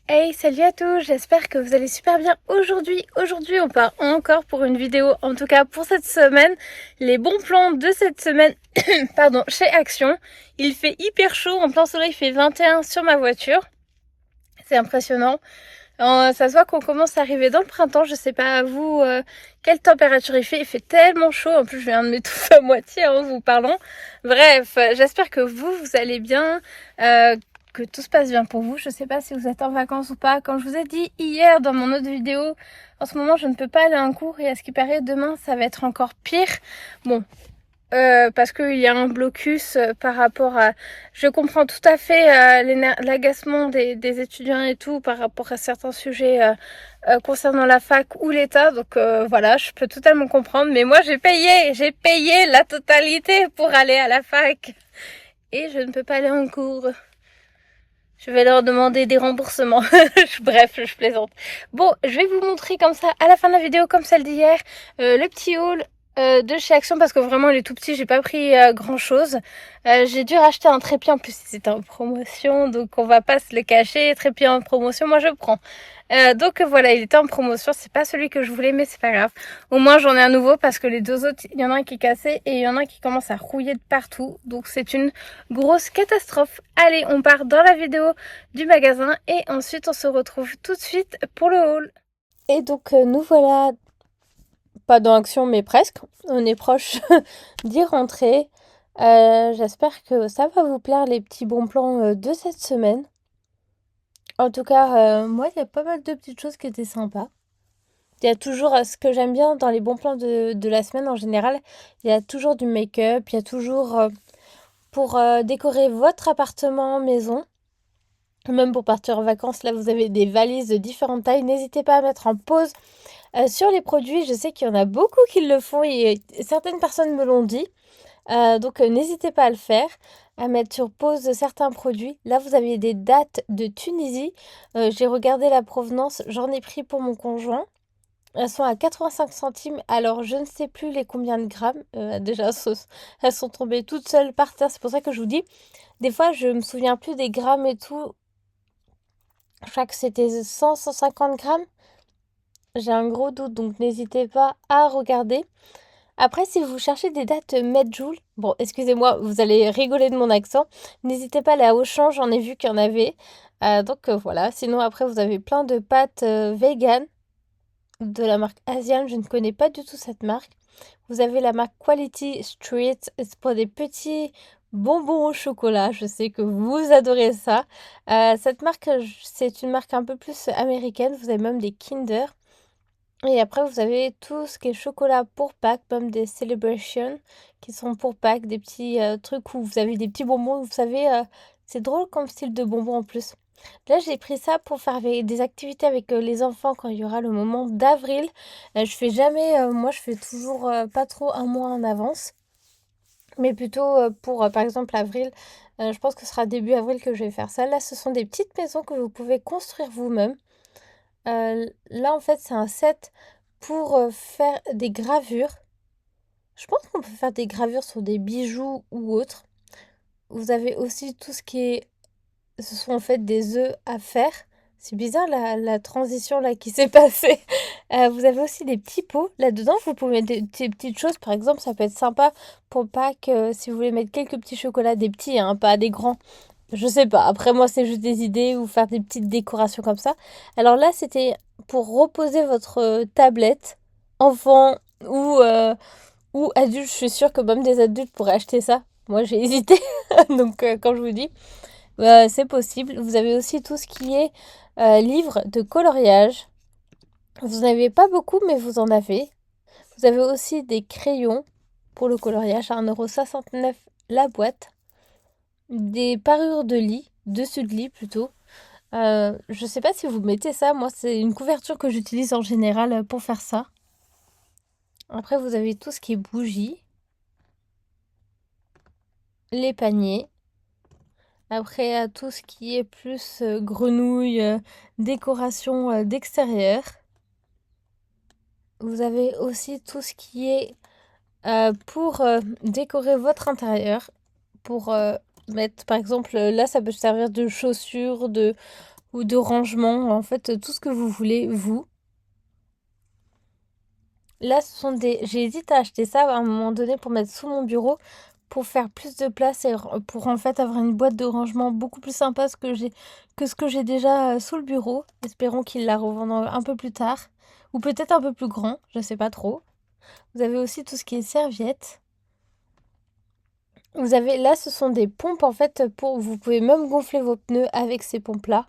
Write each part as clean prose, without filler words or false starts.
Hey, salut à tous, j'espère que vous allez super bien aujourd'hui, on part encore pour une vidéo, en tout cas pour cette semaine, les bons plans de cette semaine, pardon, chez Action. Il fait hyper chaud, en plein soleil, il fait 21 sur ma voiture. C'est impressionnant. Ça se voit qu'on commence à arriver dans le printemps. Je sais pas à vous quelle température il fait. Il fait tellement chaud. En plus, je viens de m'étouffer à moitié en vous parlant. Bref, j'espère que vous allez bien, que tout se passe bien pour vous. Je sais pas si vous êtes en vacances ou pas. Comme je vous ai dit hier dans mon autre vidéo, en ce moment, je ne peux pas aller en cours et à ce qui paraît, demain, ça va être encore pire. Bon, parce qu'il y a un blocus par rapport à... Je comprends tout à fait l'agacement des étudiants et tout par rapport à certains sujets concernant la fac ou l'État. Donc voilà, je peux totalement comprendre. Mais moi, j'ai payé la totalité pour aller à la fac. Et je ne peux pas aller en cours. Je vais leur demander des remboursements. Bref, je plaisante. Bon, je vais vous montrer comme ça, à la fin de la vidéo, comme celle d'hier, le petit haul de chez Action, parce que vraiment il est tout petit, j'ai pas pris grand chose. J'ai dû racheter un trépied, en plus c'était en promotion, donc on va pas se le cacher, trépied en promotion, moi je prends. Donc voilà, il était en promotion, c'est pas celui que je voulais, mais c'est pas grave. Au moins j'en ai un nouveau, parce que les deux autres, il y en a un qui est cassé et il y en a un qui commence à rouiller de partout, donc c'est une grosse catastrophe. Allez, on part dans la vidéo du magasin et ensuite on se retrouve tout de suite pour le haul. Et donc nous voilà, pas dans Action mais presque, on est proche d'y rentrer. J'espère que ça va vous plaire les petits bons plans de cette semaine. En tout cas, moi il y a pas mal de petites choses qui étaient sympas. Il y a toujours ce que j'aime bien dans les bons plans de la semaine en général, il y a toujours du make-up, il y a toujours pour décorer votre appartement, maison. Même pour partir en vacances, là vous avez des valises de différentes tailles. N'hésitez pas à mettre en pause sur les produits. Je sais qu'il y en a beaucoup qui le font et certaines personnes me l'ont dit. Donc n'hésitez pas à le faire, à mettre sur pause certains produits. Là vous avez des dates de Tunisie. J'ai regardé la provenance, j'en ai pris pour mon conjoint. Elles sont à 85 centimes. Alors je ne sais plus les combien de grammes. Déjà elles sont tombées toutes seules par terre. C'est pour ça que je vous dis, des fois je me souviens plus des grammes et tout. Je crois que c'était 100-150 grammes. J'ai un gros doute, donc n'hésitez pas à regarder. Après, si vous cherchez des dates mètres-joule, bon, excusez-moi, vous allez rigoler de mon accent. N'hésitez pas à aller à Auchan, j'en ai vu qu'il y en avait. Donc voilà. Sinon, après, vous avez plein de pâtes vegan de la marque Asian. Je ne connais pas du tout cette marque. Vous avez la marque Quality Street. C'est pour des petits bonbons au chocolat. Je sais que vous adorez ça. Cette marque, c'est une marque un peu plus américaine. Vous avez même des Kinder. Et après, vous avez tout ce qui est chocolat pour Pâques, même des Celebrations qui sont pour Pâques, des petits trucs où vous avez des petits bonbons. Vous savez, c'est drôle comme style de bonbons en plus. Là, j'ai pris ça pour faire des activités avec les enfants quand il y aura le moment d'avril. Je fais jamais, moi je fais toujours pas trop un mois en avance, mais plutôt pour par exemple avril. Je pense que ce sera début avril que je vais faire ça. Là, ce sont des petites maisons que vous pouvez construire vous-même. Là, en fait, c'est un set pour faire des gravures. Je pense qu'on peut faire des gravures sur des bijoux ou autres. Vous avez aussi tout ce qui est... Ce sont en fait des œufs à faire. C'est bizarre la transition là qui s'est passée. Vous avez aussi des petits pots. Là-dedans, vous pouvez mettre des petites choses. Par exemple, ça peut être sympa pour Pâques si vous voulez mettre quelques petits chocolats, des petits, hein, pas des grands. Je sais pas. Après, moi, c'est juste des idées ou faire des petites décorations comme ça. Alors là, c'était pour reposer votre tablette, enfant ou adulte. Je suis sûre que même des adultes pourraient acheter ça. Moi, j'ai hésité. Donc, comme je vous dis, c'est possible. Vous avez aussi tout ce qui est livre de coloriage. Vous n'en avez pas beaucoup, mais vous en avez. Vous avez aussi des crayons pour le coloriage à 1,69 € la boîte. Des parures de lit, dessus de lit plutôt. Je sais pas si vous mettez ça, moi c'est une couverture que j'utilise en général pour faire ça. Après vous avez tout ce qui est bougies, les paniers. Après tout ce qui est plus grenouille, décoration d'extérieur. Vous avez aussi tout ce qui est pour décorer votre intérieur. Pour mettre par exemple, là ça peut servir de chaussures, de ou de rangement, en fait tout ce que vous voulez vous. Là ce sont des... J'ai hésité à acheter ça à un moment donné pour mettre sous mon bureau pour faire plus de place et pour en fait avoir une boîte de rangement beaucoup plus sympa que ce que j'ai déjà sous le bureau. Espérons qu'ils la revendront un peu plus tard ou peut-être un peu plus grand, je sais pas trop. Vous avez aussi tout ce qui est serviettes. Vous avez là, ce sont des pompes en fait pour vous pouvez même gonfler vos pneus avec ces pompes-là.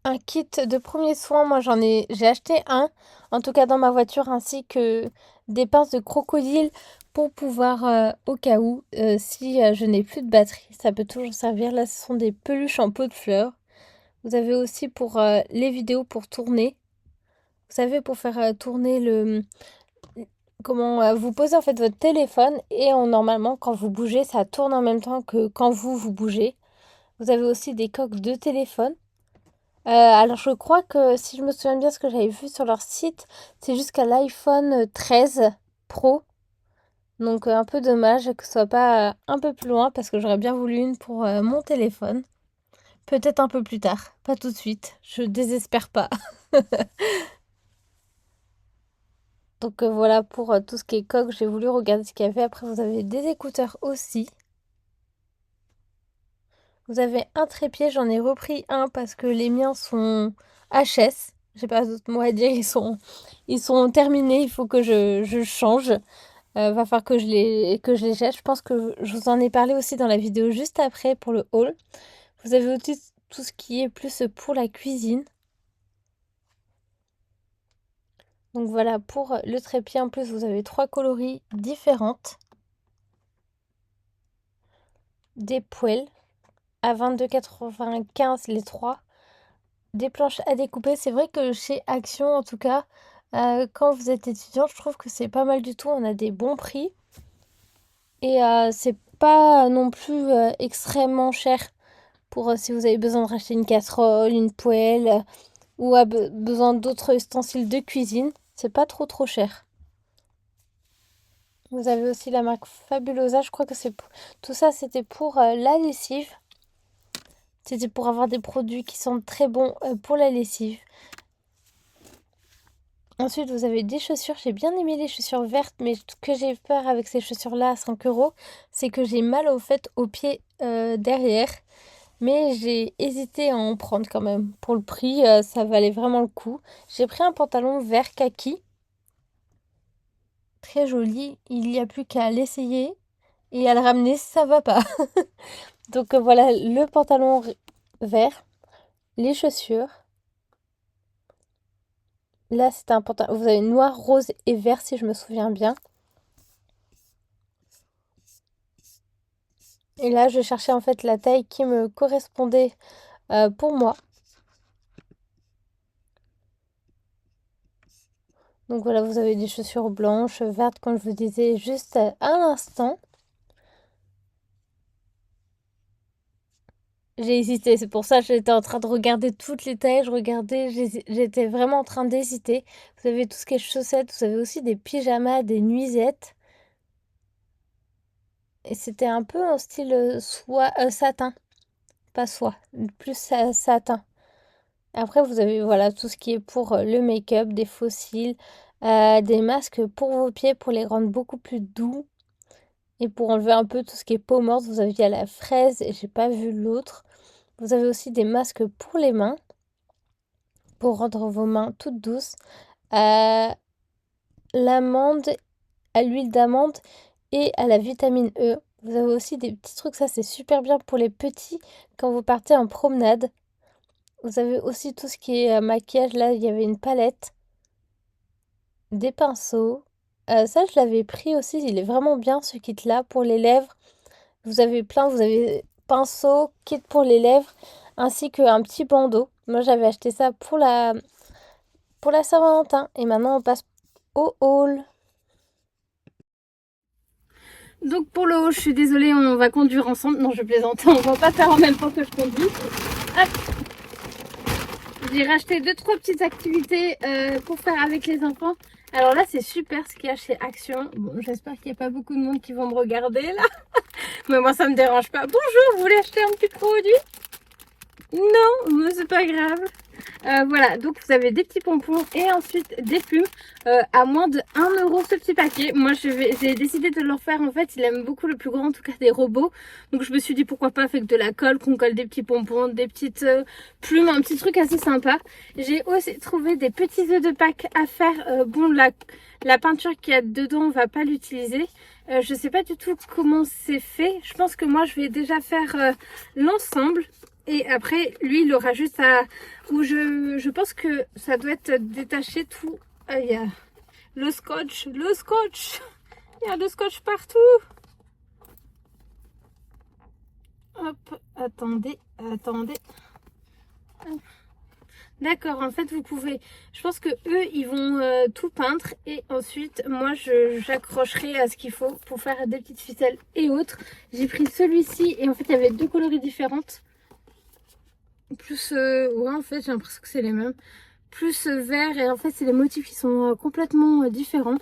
Un kit de premiers soins, moi j'ai acheté un, en tout cas dans ma voiture, ainsi que des pinces de crocodile pour pouvoir, au cas où, si je n'ai plus de batterie, ça peut toujours servir. Là, ce sont des peluches en pot de fleurs. Vous avez aussi pour les vidéos pour tourner. Vous savez, pour faire tourner comment vous posez en fait votre téléphone et normalement, quand vous bougez, ça tourne en même temps que quand vous bougez. Vous avez aussi des coques de téléphone. Alors je crois que si je me souviens bien ce que j'avais vu sur leur site, c'est jusqu'à l'iPhone 13 Pro. Donc un peu dommage que ce soit pas un peu plus loin parce que j'aurais bien voulu une pour mon téléphone. Peut-être un peu plus tard, pas tout de suite. Je désespère pas. Donc voilà pour tout ce qui est coque, j'ai voulu regarder ce qu'il y avait. Après vous avez des écouteurs aussi. Vous avez un trépied, j'en ai repris un parce que les miens sont HS. J'ai pas d'autre mot à dire, ils sont terminés, il faut que je change. Va falloir que je les jette. Je pense que je vous en ai parlé aussi dans la vidéo juste après pour le haul. Vous avez aussi tout ce qui est plus pour la cuisine. Donc voilà, pour le trépied en plus, vous avez 3 coloris différentes. Des poêles à 22,95 les 3. Des planches à découper. C'est vrai que chez Action, en tout cas, quand vous êtes étudiant, je trouve que c'est pas mal du tout. On a des bons prix. Et c'est pas non plus extrêmement cher pour si vous avez besoin de racheter une casserole, une poêle ou besoin d'autres ustensiles de cuisine. C'est pas trop cher. Vous avez aussi la marque Fabulosa. Je crois que tout ça, c'était pour la lessive. C'était pour avoir des produits qui sont très bons pour la lessive. Ensuite, vous avez des chaussures. J'ai bien aimé les chaussures vertes, mais ce que j'ai peur avec ces chaussures-là à 5 €, c'est que j'ai mal au fait aux pieds derrière. Mais j'ai hésité à en prendre quand même. Pour le prix, ça valait vraiment le coup. J'ai pris un pantalon vert kaki. Très joli. Il n'y a plus qu'à l'essayer et à le ramener, ça va pas. Donc voilà, le pantalon vert, les chaussures. Là, c'était un pantalon. Vous avez noir, rose et vert si je me souviens bien. Et là, je cherchais en fait la taille qui me correspondait pour moi. Donc voilà, vous avez des chaussures blanches, vertes, comme je vous disais juste à l'instant. J'ai hésité, c'est pour ça que j'étais en train de regarder toutes les tailles, je regardais, j'étais vraiment en train d'hésiter. Vous avez tout ce qui est chaussettes, vous avez aussi des pyjamas, des nuisettes. Et c'était un peu en style soie, satin, pas soie, plus satin. Après, vous avez voilà tout ce qui est pour le make-up, des faux cils, des masques pour vos pieds pour les rendre beaucoup plus doux. Et pour enlever un peu tout ce qui est peau morte, vous aviez à la fraise et j'ai pas vu l'autre. Vous avez aussi des masques pour les mains, pour rendre vos mains toutes douces. À l'amande, à l'huile d'amande et à la vitamine E. Vous avez aussi des petits trucs, ça c'est super bien pour les petits quand vous partez en promenade. Vous avez aussi tout ce qui est maquillage. Là, il y avait une palette, des pinceaux. Ça, je l'avais pris aussi. Il est vraiment bien ce kit-là pour les lèvres. Vous avez vous avez pinceau, kit pour les lèvres, ainsi qu'un petit bandeau. Moi, j'avais acheté ça pour la Saint-Valentin. Et maintenant, on passe au haul. Donc pour le haul, je suis désolée, on va conduire ensemble. Non, je plaisante, on va pas faire en même temps que je conduis. Hop. J'ai racheté 2-3 petites activités pour faire avec les enfants. Alors là, c'est super ce qu'il y a chez Action. Bon, j'espère qu'il n'y a pas beaucoup de monde qui vont me regarder là. Mais moi, ça me dérange pas. Bonjour, vous voulez acheter un petit produit? Non, mais c'est pas grave. Voilà, donc vous avez des petits pompons et ensuite des plumes à moins de 1 € ce petit paquet. Moi j'ai décidé de leur faire, en fait il aime beaucoup le plus grand, en tout cas des robots. Donc je me suis dit pourquoi pas avec de la colle, qu'on colle des petits pompons, des petites plumes, un petit truc assez sympa. J'ai aussi trouvé des petits œufs de Pâques à faire. Bon, la peinture qu'il y a dedans on va pas l'utiliser. Je sais pas du tout comment c'est fait. Je pense que moi je vais déjà faire l'ensemble. Et après, lui, il aura juste à... Ou je pense que ça doit être détaché tout. Ah, il y a le scotch, le scotch. Il y a le scotch partout. Hop, attendez. D'accord, en fait, vous pouvez... Je pense que eux, ils vont tout peindre. Et ensuite, moi, j'accrocherai à ce qu'il faut pour faire des petites ficelles et autres. J'ai pris celui-ci et en fait, il y avait 2 coloris différentes. Plus ouais, en fait j'ai l'impression que c'est les mêmes, plus vert, et en fait c'est les motifs qui sont complètement différents.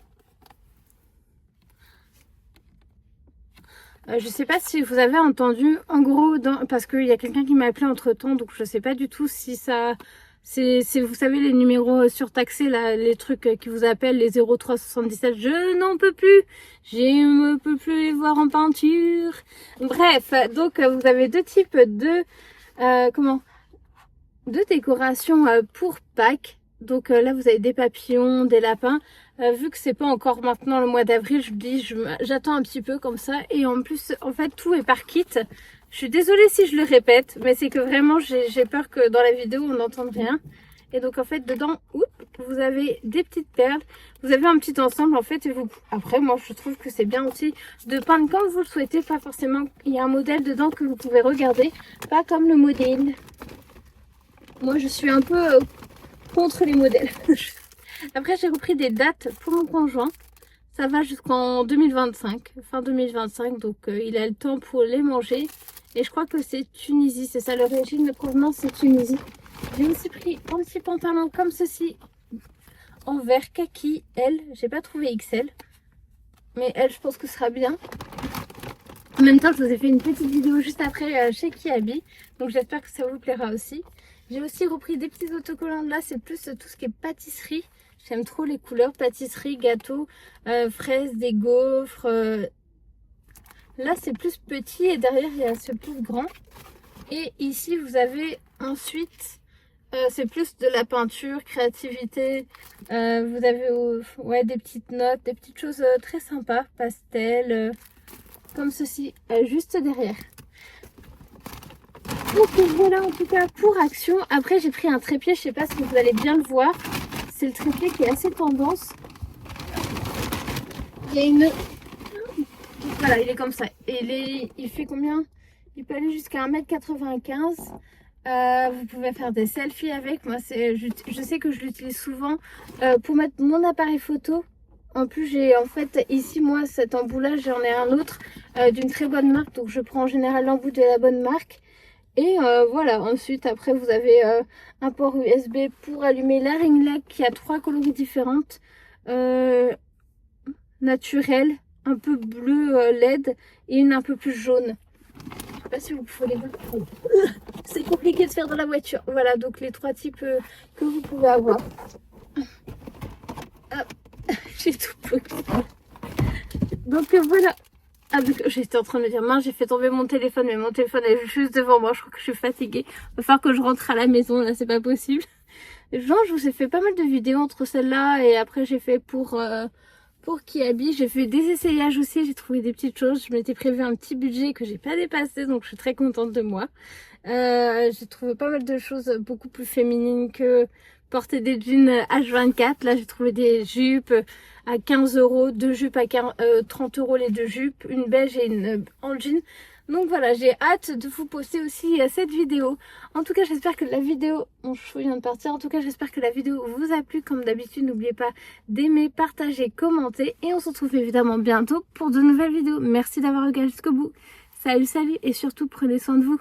Je sais pas si vous avez entendu, en gros, parce qu'il y a quelqu'un qui m'a appelé entre temps, donc je sais pas du tout si ça c'est vous savez les numéros surtaxés là, les trucs qui vous appellent les 0377, je n'en peux plus, je ne peux plus les voir en peinture. Bref, donc vous avez 2 types de de décoration pour Pâques. Donc là vous avez des papillons, des lapins. Vu que c'est pas encore maintenant le mois d'avril, je me dis j'attends un petit peu comme ça. Et en plus en fait tout est par kit. Je suis désolée si je le répète, mais c'est que vraiment j'ai peur que dans la vidéo on n'entende rien. Et donc en fait dedans, vous avez des petites perles, vous avez un petit ensemble en fait. Et vous, après moi je trouve que c'est bien aussi de peindre comme vous le souhaitez, pas forcément il y a un modèle dedans que vous pouvez regarder, pas comme le modèle. Moi je suis un peu contre les modèles. Après j'ai repris des dates pour mon conjoint. Ça va jusqu'en 2025, fin 2025. Donc il a le temps pour les manger. Et je crois que c'est Tunisie, c'est ça l'origine, de provenance c'est Tunisie. J'ai aussi pris un petit pantalon comme ceci, en vert kaki, L. J'ai pas trouvé XL. Mais L je pense que ce sera bien. En même temps je vous ai fait une petite vidéo juste après chez Kiabi. Donc j'espère que ça vous plaira aussi. J'ai aussi repris des petits autocollants. Là, c'est plus tout ce qui est pâtisserie. J'aime trop les couleurs pâtisserie, gâteau, fraises, des gaufres. Là, c'est plus petit et derrière, il y a ce plus grand. Et ici, vous avez ensuite, c'est plus de la peinture, créativité. Vous avez ouais, des petites notes, des petites choses très sympas, pastel, comme ceci, juste derrière. Donc voilà en tout cas pour Action. Après j'ai pris un trépied, je sais pas si vous allez bien le voir. C'est le trépied qui est assez tendance. Il y a une... Voilà, il est comme ça. Et il fait combien? Il peut aller jusqu'à 1,95 m. Vous pouvez faire des selfies avec. Moi je sais que je l'utilise souvent pour mettre mon appareil photo. En plus j'ai en fait ici moi cet embout-là, j'en ai un autre d'une très bonne marque. Donc je prends en général l'embout de la bonne marque. Et voilà, ensuite après vous avez un port USB pour allumer la ring light qui a 3 coloris différentes. Naturelle, un peu bleu LED et une un peu plus jaune. Je sais pas si vous pouvez les voir. C'est compliqué de faire dans la voiture. Voilà, donc les 3 types que vous pouvez avoir. J'ai tout pris. Donc voilà. Ah, j'étais en train de me dire, mince, j'ai fait tomber mon téléphone, mais mon téléphone est juste devant moi. Je crois que je suis fatiguée. Il va falloir que je rentre à la maison, là, c'est pas possible. Genre, je vous ai fait pas mal de vidéos entre celles-là et après, j'ai fait pour Kiabi. J'ai fait des essayages aussi, j'ai trouvé des petites choses. Je m'étais prévu un petit budget que j'ai pas dépassé, donc je suis très contente de moi. J'ai trouvé pas mal de choses beaucoup plus féminines que porter des jeans H24. Là, j'ai trouvé des jupes à 15 €, 2 jupes à 30 € les 2 jupes, une beige et une en jean. Donc voilà, j'ai hâte de vous poster aussi cette vidéo. En tout cas, j'espère que la vidéo... Mon cheveu vient de partir. En tout cas, j'espère que la vidéo vous a plu. Comme d'habitude, n'oubliez pas d'aimer, partager, commenter. Et on se retrouve évidemment bientôt pour de nouvelles vidéos. Merci d'avoir regardé jusqu'au bout. Salut, salut, et surtout, prenez soin de vous.